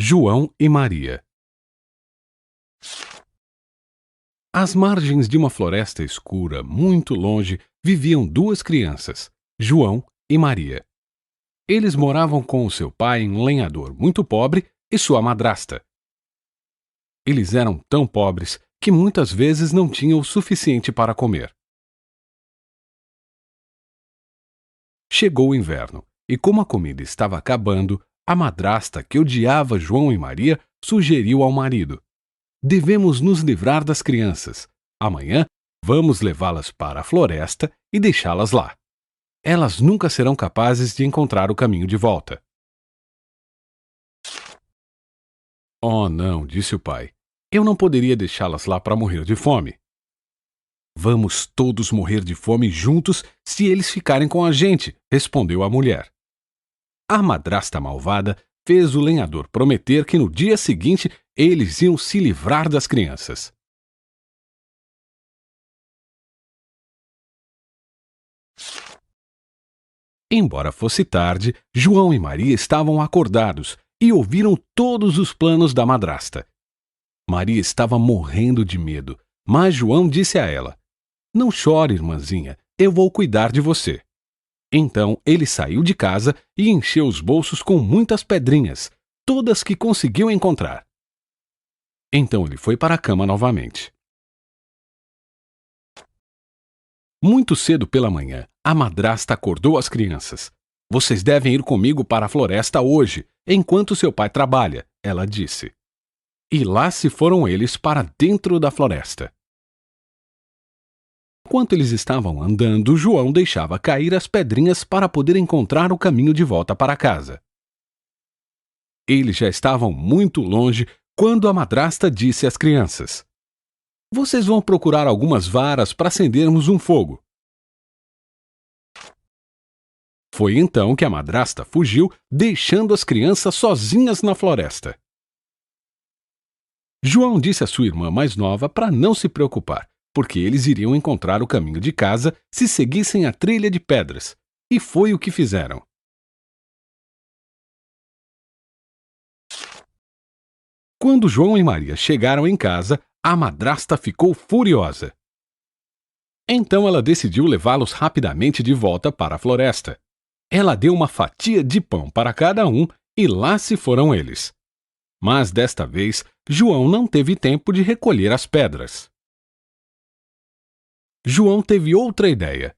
João e Maria. Às margens de uma floresta escura, muito longe, viviam duas crianças, João e Maria. Eles moravam com o seu pai, um lenhador muito pobre, e sua madrasta. Eles eram tão pobres que muitas vezes não tinham o suficiente para comer. Chegou o inverno, e como a comida estava acabando, a madrasta, que odiava João e Maria, sugeriu ao marido: devemos nos livrar das crianças. Amanhã vamos levá-las para a floresta e deixá-las lá. Elas nunca serão capazes de encontrar o caminho de volta. Oh, não, disse o pai. Eu não poderia deixá-las lá para morrer de fome. Vamos todos morrer de fome juntos se eles ficarem com a gente, respondeu a mulher. A madrasta malvada fez o lenhador prometer que no dia seguinte eles iam se livrar das crianças. Embora fosse tarde, João e Maria estavam acordados e ouviram todos os planos da madrasta. Maria estava morrendo de medo, mas João disse a ela: não chore, irmãzinha, eu vou cuidar de você. Então ele saiu de casa e encheu os bolsos com muitas pedrinhas, todas que conseguiu encontrar. Então ele foi para a cama novamente. Muito cedo pela manhã, a madrasta acordou as crianças. Vocês devem ir comigo para a floresta hoje, enquanto seu pai trabalha, ela disse. E lá se foram eles para dentro da floresta. Enquanto eles estavam andando, João deixava cair as pedrinhas para poder encontrar o caminho de volta para casa. Eles já estavam muito longe quando a madrasta disse às crianças: vocês vão procurar algumas varas para acendermos um fogo. Foi então que a madrasta fugiu, deixando as crianças sozinhas na floresta. João disse à sua irmã mais nova para não se preocupar, porque eles iriam encontrar o caminho de casa se seguissem a trilha de pedras, e foi o que fizeram. Quando João e Maria chegaram em casa, a madrasta ficou furiosa. Então ela decidiu levá-los rapidamente de volta para a floresta. Ela deu uma fatia de pão para cada um e lá se foram eles. Mas desta vez, João não teve tempo de recolher as pedras. João teve outra ideia.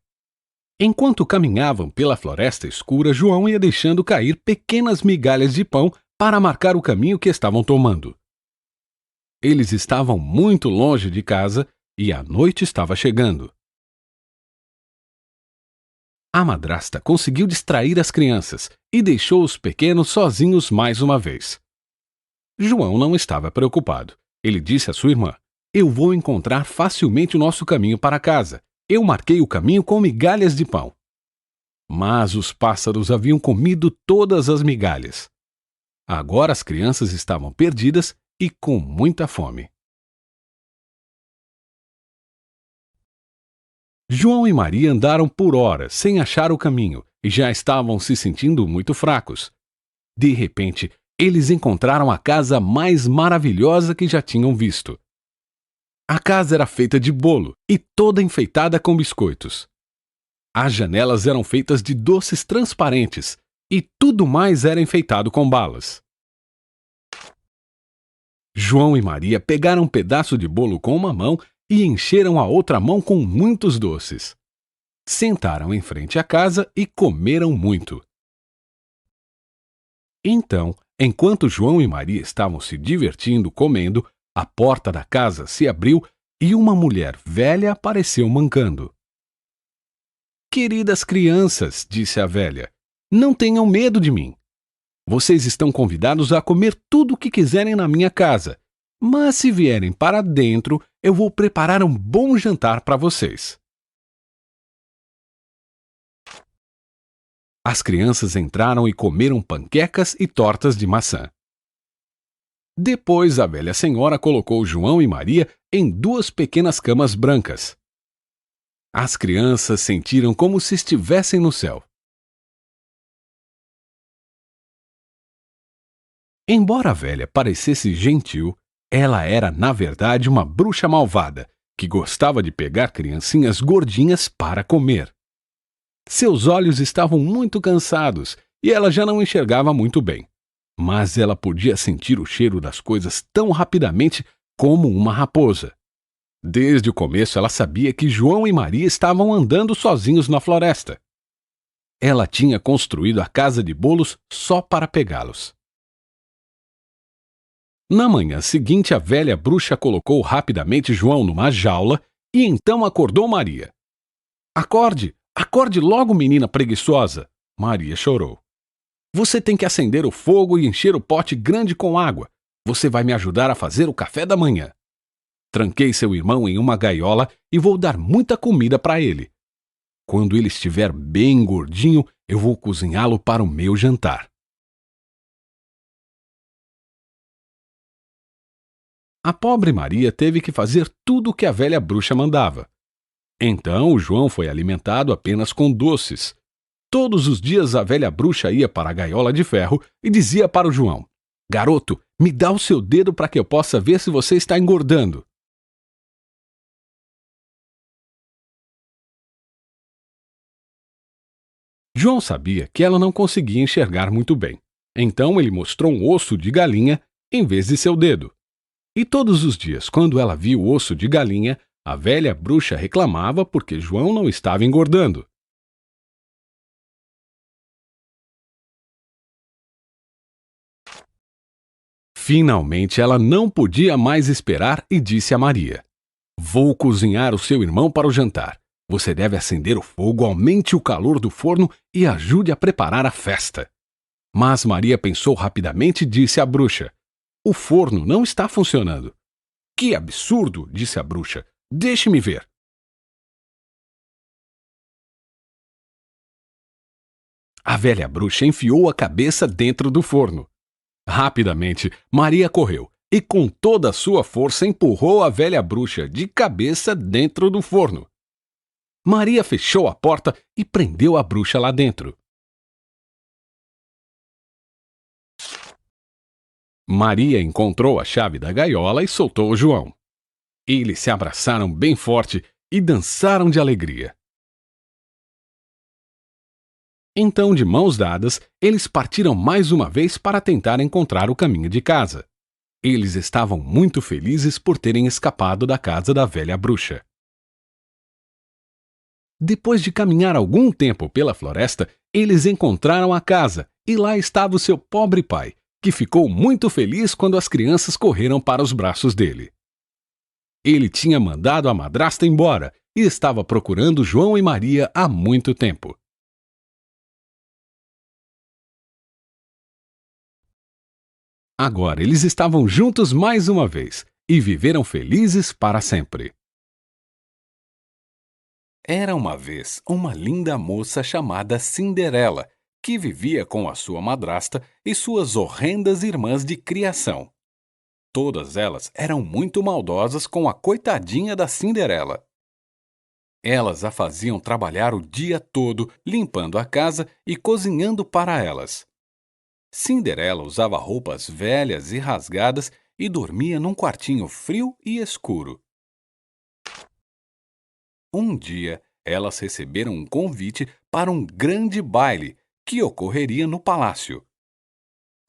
Enquanto caminhavam pela floresta escura, João ia deixando cair pequenas migalhas de pão para marcar o caminho que estavam tomando. Eles estavam muito longe de casa e a noite estava chegando. A madrasta conseguiu distrair as crianças e deixou os pequenos sozinhos mais uma vez. João não estava preocupado. Ele disse à sua irmã: eu vou encontrar facilmente o nosso caminho para casa. Eu marquei o caminho com migalhas de pão. Mas os pássaros haviam comido todas as migalhas. Agora as crianças estavam perdidas e com muita fome. João e Maria andaram por horas sem achar o caminho e já estavam se sentindo muito fracos. De repente, eles encontraram a casa mais maravilhosa que já tinham visto. A casa era feita de bolo e toda enfeitada com biscoitos. As janelas eram feitas de doces transparentes e tudo mais era enfeitado com balas. João e Maria pegaram um pedaço de bolo com uma mão e encheram a outra mão com muitos doces. Sentaram em frente à casa e comeram muito. Então, enquanto João e Maria estavam se divertindo comendo, a porta da casa se abriu e uma mulher velha apareceu mancando. Queridas crianças, disse a velha, não tenham medo de mim. Vocês estão convidados a comer tudo o que quiserem na minha casa, mas se vierem para dentro, eu vou preparar um bom jantar para vocês. As crianças entraram e comeram panquecas e tortas de maçã. Depois, a velha senhora colocou João e Maria em duas pequenas camas brancas. As crianças sentiram como se estivessem no céu. Embora a velha parecesse gentil, ela era, na verdade, uma bruxa malvada que gostava de pegar criancinhas gordinhas para comer. Seus olhos estavam muito cansados e ela já não enxergava muito bem. Mas ela podia sentir o cheiro das coisas tão rapidamente como uma raposa. Desde o começo ela sabia que João e Maria estavam andando sozinhos na floresta. Ela tinha construído a casa de bolos só para pegá-los. Na manhã seguinte, a velha bruxa colocou rapidamente João numa jaula e então acordou Maria. Acorde! Acorde logo, menina preguiçosa! Maria chorou. Você tem que acender o fogo e encher o pote grande com água. Você vai me ajudar a fazer o café da manhã. Tranquei seu irmão em uma gaiola e vou dar muita comida para ele. Quando ele estiver bem gordinho, eu vou cozinhá-lo para o meu jantar. A pobre Maria teve que fazer tudo o que a velha bruxa mandava. Então o João foi alimentado apenas com doces. Todos os dias a velha bruxa ia para a gaiola de ferro e dizia para o João: Garoto, me dá o seu dedo para que eu possa ver se você está engordando. João sabia que ela não conseguia enxergar muito bem. Então ele mostrou um osso de galinha em vez de seu dedo. E todos os dias, quando ela via o osso de galinha, a velha bruxa reclamava porque João não estava engordando. Finalmente ela não podia mais esperar e disse a Maria: Vou cozinhar o seu irmão para o jantar. Você deve acender o fogo, aumente o calor do forno e ajude a preparar a festa. Mas Maria pensou rapidamente e disse à bruxa: O forno não está funcionando. Que absurdo, disse a bruxa. Deixe-me ver. A velha bruxa enfiou a cabeça dentro do forno. Rapidamente, Maria correu e, com toda a sua força, empurrou a velha bruxa de cabeça dentro do forno. Maria fechou a porta e prendeu a bruxa lá dentro. Maria encontrou a chave da gaiola e soltou o João. Eles se abraçaram bem forte e dançaram de alegria. Então, de mãos dadas, eles partiram mais uma vez para tentar encontrar o caminho de casa. Eles estavam muito felizes por terem escapado da casa da velha bruxa. Depois de caminhar algum tempo pela floresta, eles encontraram a casa e lá estava o seu pobre pai, que ficou muito feliz quando as crianças correram para os braços dele. Ele tinha mandado a madrasta embora e estava procurando João e Maria há muito tempo. Agora eles estavam juntos mais uma vez e viveram felizes para sempre. Era uma vez uma linda moça chamada Cinderela, que vivia com a sua madrasta e suas horrendas irmãs de criação. Todas elas eram muito maldosas com a coitadinha da Cinderela. Elas a faziam trabalhar o dia todo, limpando a casa e cozinhando para elas. Cinderela usava roupas velhas e rasgadas e dormia num quartinho frio e escuro. Um dia, elas receberam um convite para um grande baile que ocorreria no palácio.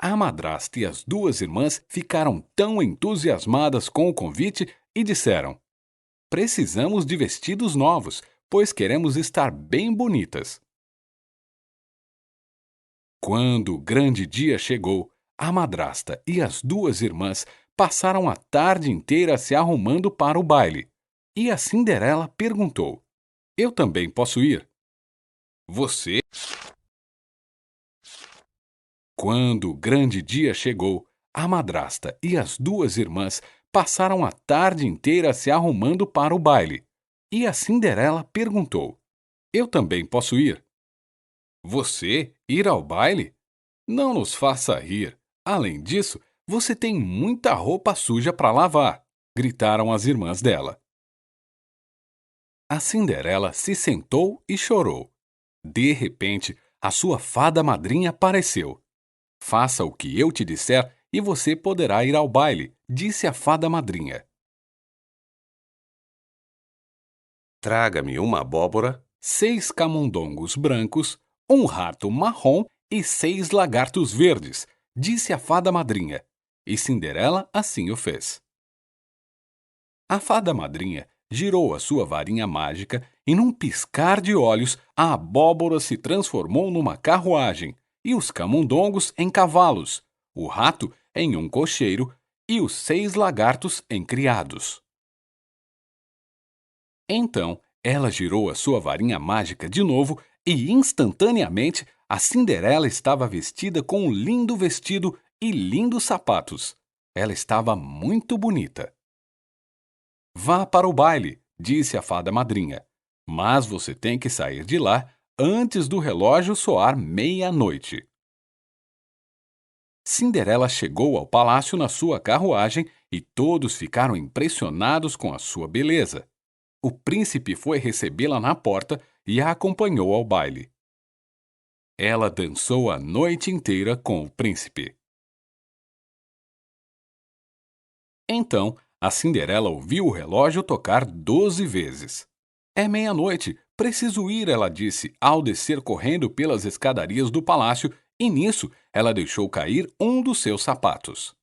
A madrasta e as duas irmãs ficaram tão entusiasmadas com o convite e disseram: Precisamos de vestidos novos, pois queremos estar bem bonitas. Quando o grande dia chegou, a madrasta e as duas irmãs passaram a tarde inteira se arrumando para o baile. E a Cinderela perguntou: Eu também posso ir? Você? Quando o grande dia chegou, a madrasta e as duas irmãs passaram a tarde inteira se arrumando para o baile. E a Cinderela perguntou: Eu também posso ir? Você ir ao baile? Não nos faça rir. Além disso, você tem muita roupa suja para lavar, gritaram as irmãs dela. A Cinderela se sentou e chorou. De repente, a sua fada madrinha apareceu. Faça o que eu te disser e você poderá ir ao baile, disse a fada madrinha. Traga-me uma abóbora, 6 camundongos brancos, um rato marrom e 6 lagartos verdes, disse a fada madrinha. E Cinderela assim o fez. A fada madrinha girou a sua varinha mágica e, num piscar de olhos, a abóbora se transformou numa carruagem, e os camundongos em cavalos, o rato em um cocheiro e os 6 lagartos em criados. Então, ela girou a sua varinha mágica de novo e, instantaneamente, a Cinderela estava vestida com um lindo vestido e lindos sapatos. Ela estava muito bonita. Vá para o baile, disse a fada madrinha. Mas você tem que sair de lá antes do relógio soar meia-noite. Cinderela chegou ao palácio na sua carruagem e todos ficaram impressionados com a sua beleza. O príncipe foi recebê-la na porta e a acompanhou ao baile. Ela dançou a noite inteira com o príncipe. Então, a Cinderela ouviu o relógio tocar 12 vezes. É meia-noite, preciso ir, ela disse, ao descer correndo pelas escadarias do palácio, e nisso ela deixou cair um dos seus sapatos.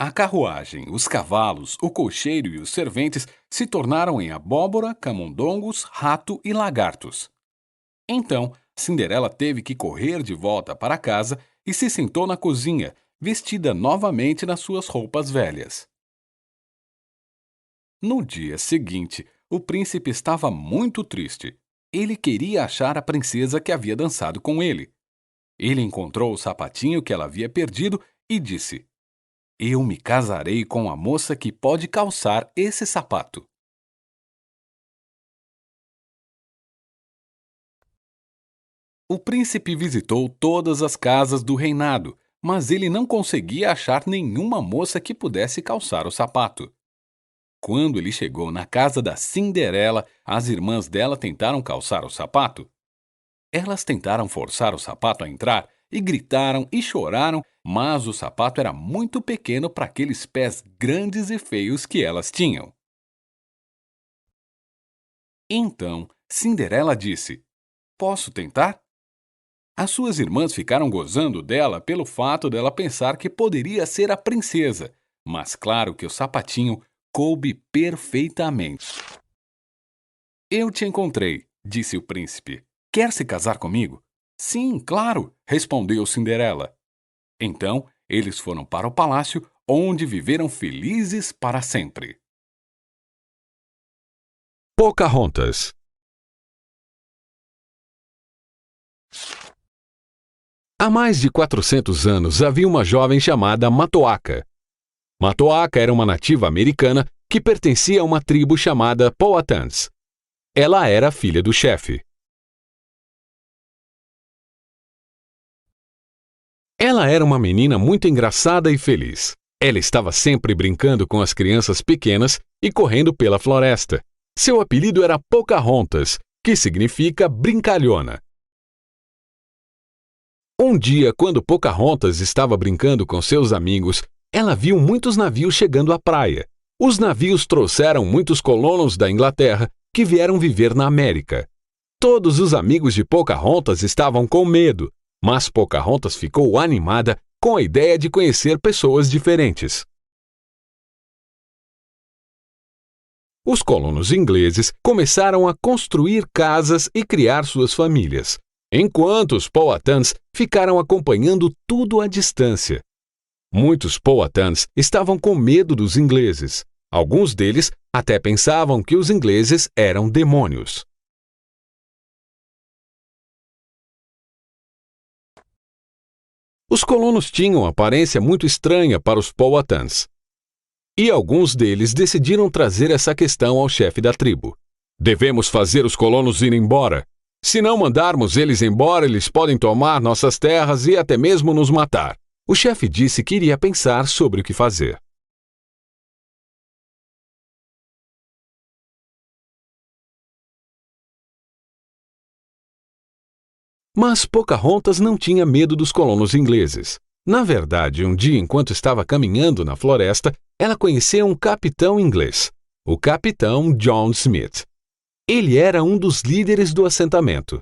A carruagem, os cavalos, o cocheiro e os serventes se tornaram em abóbora, camundongos, rato e lagartos. Então, Cinderela teve que correr de volta para casa e se sentou na cozinha, vestida novamente nas suas roupas velhas. No dia seguinte, o príncipe estava muito triste. Ele queria achar a princesa que havia dançado com ele. Ele encontrou o sapatinho que ela havia perdido e disse: Eu me casarei com a moça que pode calçar esse sapato. O príncipe visitou todas as casas do reinado, mas ele não conseguia achar nenhuma moça que pudesse calçar o sapato. Quando ele chegou na casa da Cinderela, as irmãs dela tentaram calçar o sapato. Elas tentaram forçar o sapato a entrar e gritaram e choraram, mas o sapato era muito pequeno para aqueles pés grandes e feios que elas tinham. Então, Cinderela disse: Posso tentar? As suas irmãs ficaram gozando dela pelo fato dela pensar que poderia ser a princesa, mas claro que o sapatinho coube perfeitamente. Eu te encontrei, disse o príncipe. Quer se casar comigo? Sim, claro, respondeu Cinderela. Então, eles foram para o palácio, onde viveram felizes para sempre. Pocahontas. Há mais de 400 anos havia uma jovem chamada Matoaka. Matoaka era uma nativa americana que pertencia a uma tribo chamada Powhatans. Ela era filha do chefe. Ela era uma menina muito engraçada e feliz. Ela estava sempre brincando com as crianças pequenas e correndo pela floresta. Seu apelido era Pocahontas, que significa brincalhona. Um dia, quando Pocahontas estava brincando com seus amigos, ela viu muitos navios chegando à praia. Os navios trouxeram muitos colonos da Inglaterra que vieram viver na América. Todos os amigos de Pocahontas estavam com medo, mas Pocahontas ficou animada com a ideia de conhecer pessoas diferentes. Os colonos ingleses começaram a construir casas e criar suas famílias, enquanto os Powhatans ficaram acompanhando tudo à distância. Muitos Powhatans estavam com medo dos ingleses. Alguns deles até pensavam que os ingleses eram demônios. Os colonos tinham aparência muito estranha para os Powhatans. E alguns deles decidiram trazer essa questão ao chefe da tribo. Devemos fazer os colonos ir embora. Se não mandarmos eles embora, eles podem tomar nossas terras e até mesmo nos matar. O chefe disse que iria pensar sobre o que fazer. Mas Pocahontas não tinha medo dos colonos ingleses. Na verdade, um dia, enquanto estava caminhando na floresta, ela conheceu um capitão inglês, o capitão John Smith. Ele era um dos líderes do assentamento.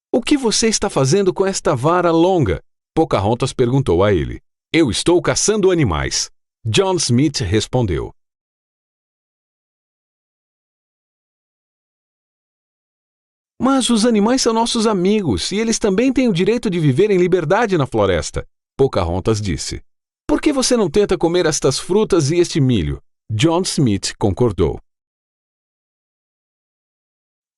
"O que você está fazendo com esta vara longa?" Pocahontas perguntou a ele. "Eu estou caçando animais." John Smith respondeu. "Mas os animais são nossos amigos e eles também têm o direito de viver em liberdade na floresta," Pocahontas disse. "Por que você não tenta comer estas frutas e este milho?" John Smith concordou.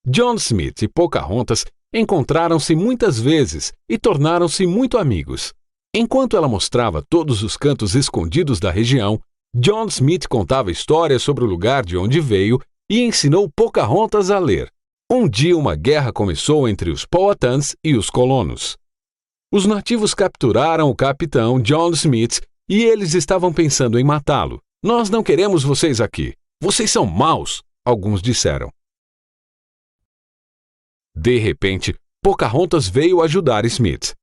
John Smith e Pocahontas encontraram-se muitas vezes e tornaram-se muito amigos. Enquanto ela mostrava todos os cantos escondidos da região, John Smith contava histórias sobre o lugar de onde veio e ensinou Pocahontas a ler. Um dia uma guerra começou entre os Powhatans e os colonos. Os nativos capturaram o capitão John Smith e eles estavam pensando em matá-lo. "Nós não queremos vocês aqui. Vocês são maus", alguns disseram. De repente, Pocahontas veio ajudar Smith.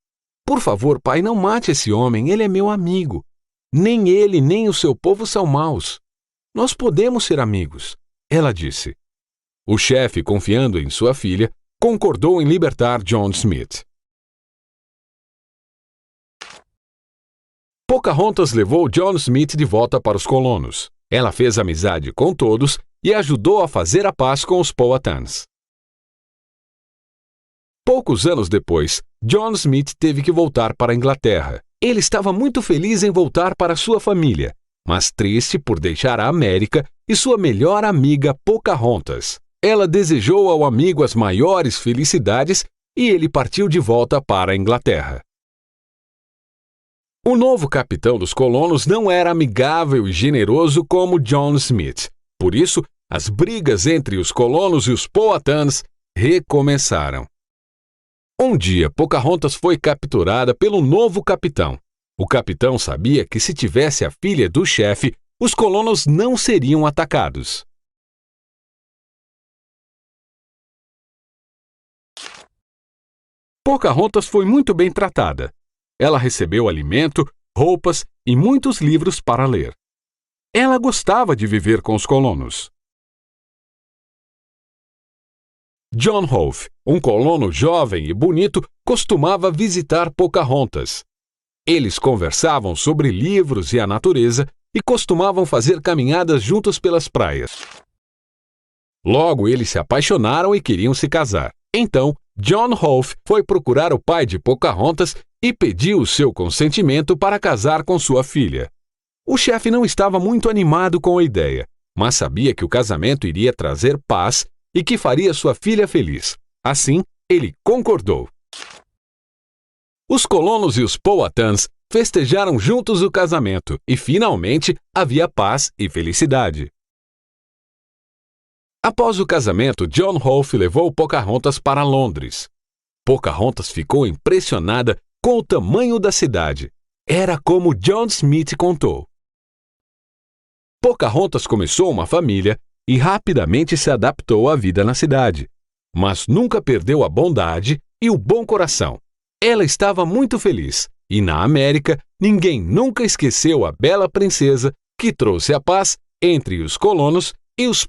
"Por favor, pai, não mate esse homem, ele é meu amigo. Nem ele nem o seu povo são maus. Nós podemos ser amigos", ela disse. O chefe, confiando em sua filha, concordou em libertar John Smith. Pocahontas levou John Smith de volta para os colonos. Ela fez amizade com todos e ajudou a fazer a paz com os Powhatans. Poucos anos depois, John Smith teve que voltar para a Inglaterra. Ele estava muito feliz em voltar para sua família, mas triste por deixar a América e sua melhor amiga Pocahontas. Ela desejou ao amigo as maiores felicidades e ele partiu de volta para a Inglaterra. O novo capitão dos colonos não era amigável e generoso como John Smith. Por isso, as brigas entre os colonos e os Powhatans recomeçaram. Um dia, Pocahontas foi capturada pelo novo capitão. O capitão sabia que se tivesse a filha do chefe, os colonos não seriam atacados. Pocahontas foi muito bem tratada. Ela recebeu alimento, roupas e muitos livros para ler. Ela gostava de viver com os colonos. John Rolfe, um colono jovem e bonito, costumava visitar Pocahontas. Eles conversavam sobre livros e a natureza e costumavam fazer caminhadas juntos pelas praias. Logo, eles se apaixonaram e queriam se casar. Então, John Rolfe foi procurar o pai de Pocahontas e pediu o seu consentimento para casar com sua filha. O chefe não estava muito animado com a ideia, mas sabia que o casamento iria trazer paz e que faria sua filha feliz. Assim, ele concordou. Os colonos e os Powhatans festejaram juntos o casamento e, finalmente, havia paz e felicidade. Após o casamento, John Rolfe levou Pocahontas para Londres. Pocahontas ficou impressionada com o tamanho da cidade. Era como John Smith contou. Pocahontas começou uma família e rapidamente se adaptou à vida na cidade, mas nunca perdeu a bondade e o bom coração. Ela estava muito feliz e, na América, ninguém nunca esqueceu a bela princesa que trouxe a paz entre os colonos e os